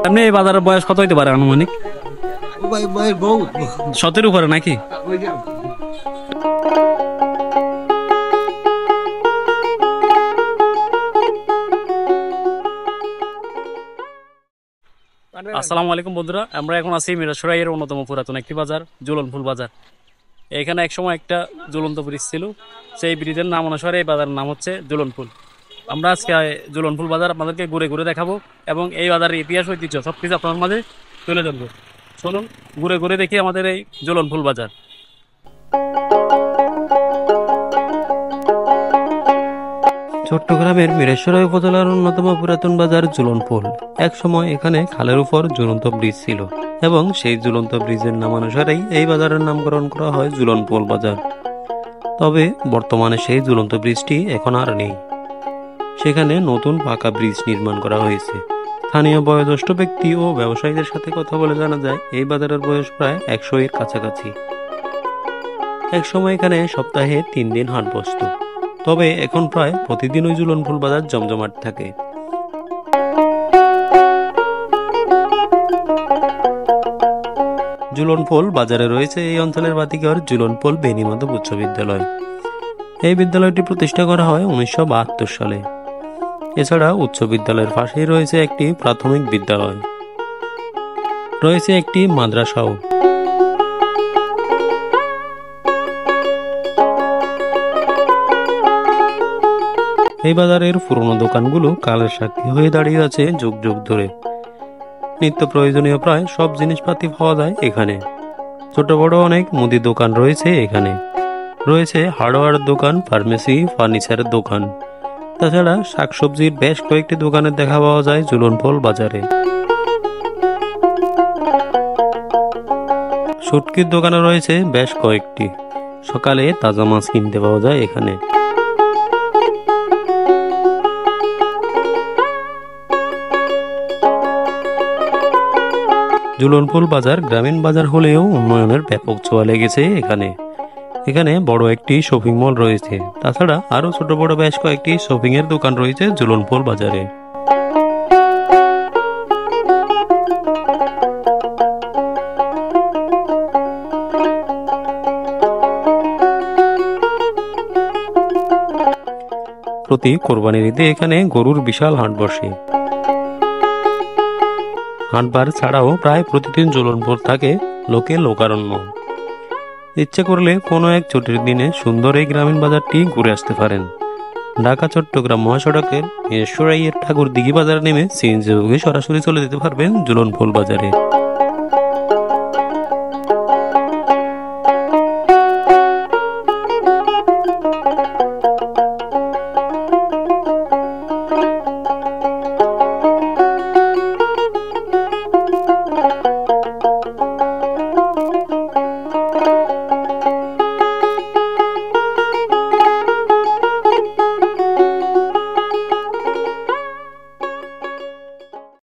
আপনি এই বাজারের বয়স কত হইতে পারে আনুমানিক? 17 উপরে নাকি? আসসালামু আলাইকুম বন্ধুরা, আমরা এখন আছি মিরসরাইয়ের অন্যতম পুরাতন একটি বাজার, ঝুলনফুল বাজার। এখানে একসময় একটা ঝুলন্ত ব্রিজ ছিল, সেই ব্রিজের নাম অনুসারে এই বাজারের নাম হচ্ছে ঝুলনফুল। আমরা আজকে ঝুলনফুল বাজার আপনাদেরকে ঘুরে ঘুরে দেখাবো এবং এই বাজারের ইতিহাস ঐতিহ্য সবকিছু আপনার মাঝে তুলে ধরবো। চলুন ঘুরে ঘুরে দেখি আমাদের এই ঝুলনফুল বাজার। চট্টগ্রামের মিরসরাই উপজেলার অন্যতম পুরাতন বাজার ঝুলনফুল। এক সময় এখানে খালের উপর ঝুলন্ত ব্রিজ ছিল এবং সেই ঝুলন্ত ব্রিজের নামানুসারেই এই বাজারের নামকরণ করা হয় ঝুলনফুল বাজার। তবে বর্তমানে সেই ঝুলন্ত ব্রিজটি এখন আর নেই, সেখানে নতুন পাকা ব্রিজ নির্মাণ করা হয়েছে। স্থানীয় বয়োজ্যেষ্ঠ ব্যক্তি ও ব্যবসায়ীদের সাথে কথা বলে জানা যায় এই বাজারের বয়স প্রায় 100 এর কাছাকাছি। এক সময় এখানে সপ্তাহে 3 দিন হাট বসত, তবে এখন প্রায় প্রতিদিন ওই ঝুলনফুল বাজার জমজমাট থাকে। ঝুলনফুল বাজারে রয়েছে এই অঞ্চলের বাতিঘর ঝুলনফুল বেণীমাধব উচ্চ বিদ্যালয়। এই বিদ্যালয়টি প্রতিষ্ঠা করা হয় 1972 সালে। এছাড়া উচ্চ বিদ্যালয়ের পাশেই রয়েছে একটি প্রাথমিক বিদ্যালয়, রয়েছে একটি মাদ্রাসাও। এই বাজারের পুরনো দোকানগুলো কালের সাক্ষী হয়ে দাঁড়িয়ে আছে যুগ যুগ ধরে। নিত্য প্রয়োজনীয় প্রায় সব জিনিসপাতি পাওয়া যায় এখানে। ছোট বড় অনেক মুদি দোকান রয়েছে এখানে, রয়েছে হার্ডওয়্যার দোকান, ফার্মেসি, ফার্নিচারের দোকান। তাছাড়া শাকসবজির বেশ কয়েকটি দোকানের দেখা পাওয়া যায় ঝুলনফুল বাজারে। শুটকির দোকানে রয়েছে বেশ কয়েকটি। সকালে তাজা মাছ কিনতে পাওয়া যায় এখানে। ঝুলনফুল বাজার গ্রামীণ বাজার হলেও উন্নয়নের ব্যাপক ছোঁয়া লেগেছে এখানে। এখানে বড় একটি শপিং মল রয়েছে, তাছাড়া আরো ছোট বড় বেশ কয়েকটি শপিং এর দোকান রয়েছে ঝুলনফুল বাজারে। প্রতি কোরবানির ঈদে এখানে গরুর বিশাল হাট বসে। হাটবার ছাড়াও প্রায় প্রতিদিন ঝুলনফুল থাকে লোকে লোকারণ্য। ইচ্ছে করলে কোনো এক ছুটির দিনে সুন্দর এই গ্রামীণ বাজারটি ঘুরে আসতে পারেন। ঢাকা চট্টগ্রাম মহাসড়কের মিরসরাইয়ের ঠাকুর দিঘি বাজার নেমে সিএনজি যোগে সরাসরি চলে যেতে পারবেন ঝুলনফুল বাজারে।